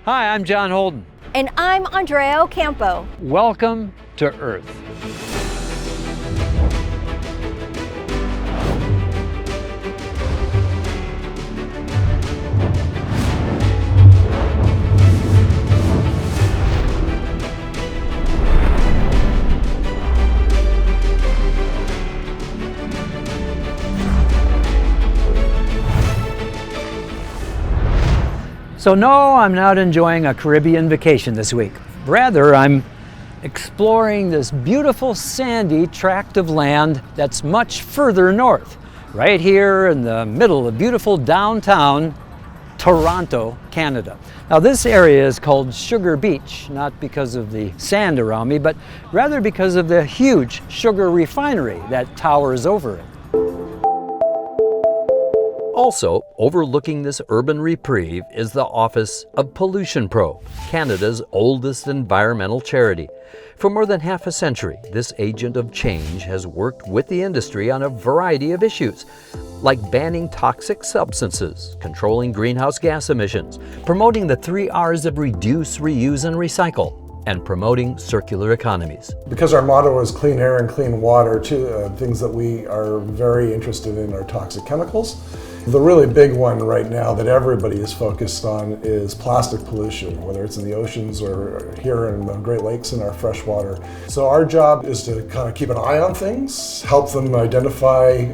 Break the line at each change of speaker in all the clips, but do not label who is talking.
Hi, I'm John Holden.
And I'm Andrea Ocampo.
Welcome to Earth. So no, I'm not enjoying a Caribbean vacation this week. Rather, I'm exploring this beautiful sandy tract of land that's much further north, right here in the middle of beautiful downtown Toronto, Canada. Now this area is called Sugar Beach, not because of the sand around me, but rather because of the huge sugar refinery that towers over it. Also, overlooking this urban reprieve is the office of Pollution Pro, Canada's oldest environmental charity. For more than half a century, this agent of change has worked with the industry on a variety of issues, like banning toxic substances, controlling greenhouse gas emissions, promoting the 3 R's of reduce, reuse, and recycle, and promoting circular economies.
Because our motto is clean air and clean water, two things that we are very interested in are toxic chemicals. The really big one right now that everybody is focused on is plastic pollution, whether it's in the oceans or here in the Great Lakes in our fresh water. So our job is to kind of keep an eye on things, help them identify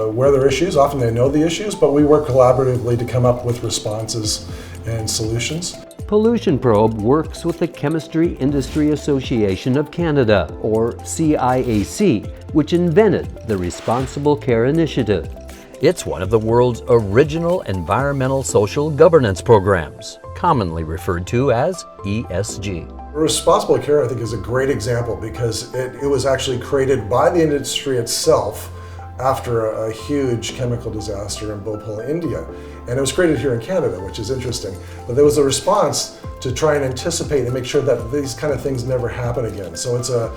where there are issues. Often they know the issues, but we work collaboratively to come up with responses and solutions.
Pollution Probe works with the Chemistry Industry Association of Canada, or CIAC, which invented the Responsible Care Initiative.
It's one of the world's original environmental social governance programs, commonly referred to as ESG.
Responsible care, I think, is a great example because it was actually created by the industry itself after a huge chemical disaster in Bhopal, India. And it was created here in Canada, which is interesting. But there was a response to try and anticipate and make sure that these kind of things never happen again. So it's a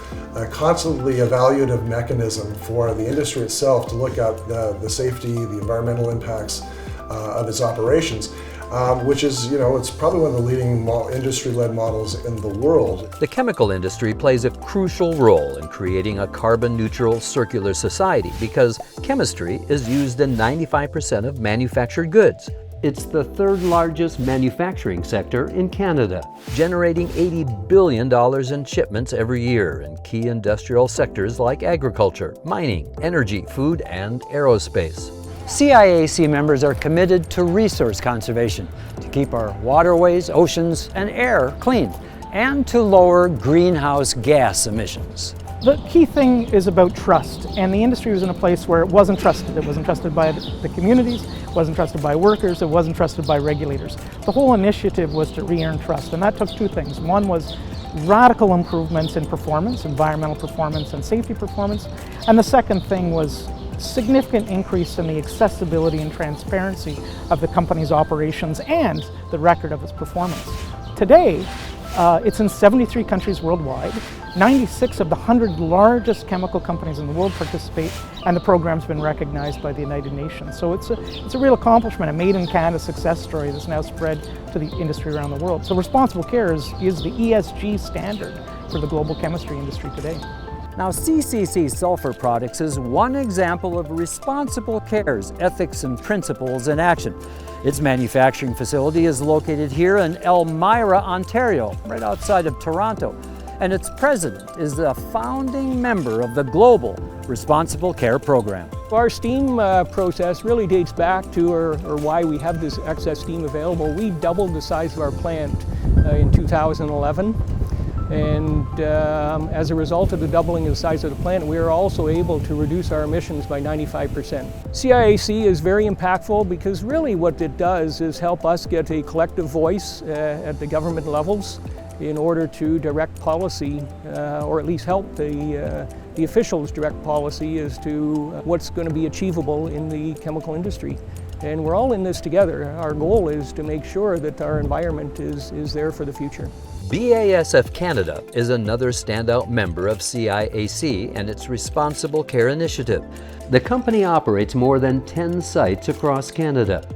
constantly evaluative mechanism for the industry itself to look at the safety, the environmental impacts of its operations. Which is, it's probably one of the leading industry-led models in the world.
The chemical industry plays a crucial role in creating a carbon-neutral circular society because chemistry is used in 95% of manufactured goods.
It's the third largest manufacturing sector in Canada,
generating $80 billion in shipments every year in key industrial sectors like agriculture, mining, energy, food, and aerospace. CIAC members are committed to resource conservation, to keep our waterways, oceans, and air clean, and to lower greenhouse gas emissions.
The key thing is about trust, and the industry was in a place where it wasn't trusted. It wasn't trusted by the communities, it wasn't trusted by workers, it wasn't trusted by regulators. The whole initiative was to re-earn trust, and that took two things. One was radical improvements in performance, environmental performance and safety performance, and the second thing was significant increase in the accessibility and transparency of the company's operations and the record of its performance. Today, it's in 73 countries worldwide. 96 of the 100 largest chemical companies in the world participate, and the program's been recognized by the United Nations. So it's a real accomplishment, a made in Canada success story that's now spread to the industry around the world. So responsible care is the ESG standard for the global chemistry industry today.
Now, CCC Sulfur Products is one example of responsible care's ethics and principles in action. Its manufacturing facility is located here in Elmira, Ontario, right outside of Toronto. And its president is a founding member of the global Responsible Care program.
Our steam process really dates back to, or why we have this excess steam available. We doubled the size of our plant in 2011. And as a result of the doubling of the size of the plant, we are also able to reduce our emissions by 95%. CIAC is very impactful because really what it does is help us get a collective voice at the government levels in order to direct policy, or at least help the officials direct policy as to what's going to be achievable in the chemical industry. And we're all in this together. Our goal is to make sure that our environment is there for the future.
BASF Canada is another standout member of CIAC and its Responsible Care Initiative.
The company operates more than 10 sites across Canada.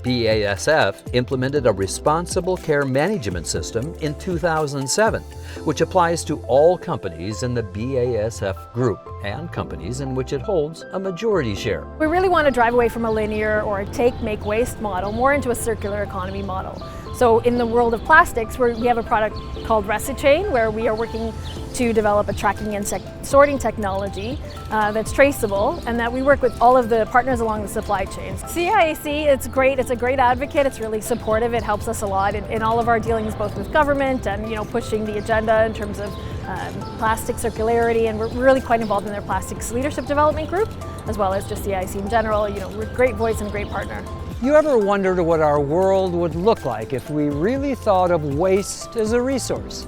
BASF implemented a responsible care management system in 2007, which applies to all companies in the BASF group and companies in which it holds a majority share.
We really want to drive away from a linear or a take, make, waste model, more into a circular economy model. So in the world of plastics, we have a product called Resichain, where we are working to develop a tracking and sorting technology that's traceable, and that we work with all of the partners along the supply chains. CIAC, it's great. It's a great advocate. It's really supportive. It helps us a lot in all of our dealings, both with government and pushing the agenda in terms of plastic circularity, and we're really quite involved in their plastics leadership development group, as well as just CIAC in general. We're a great voice and a great partner.
You ever wondered what our world would look like if we really thought of waste as a resource?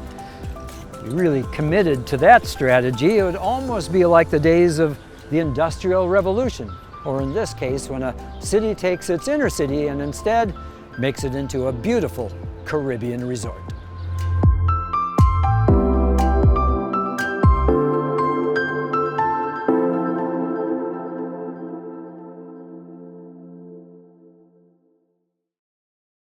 If we really committed to that strategy, it would almost be like the days of the Industrial Revolution, or in this case, when a city takes its inner city and instead makes it into a beautiful Caribbean resort.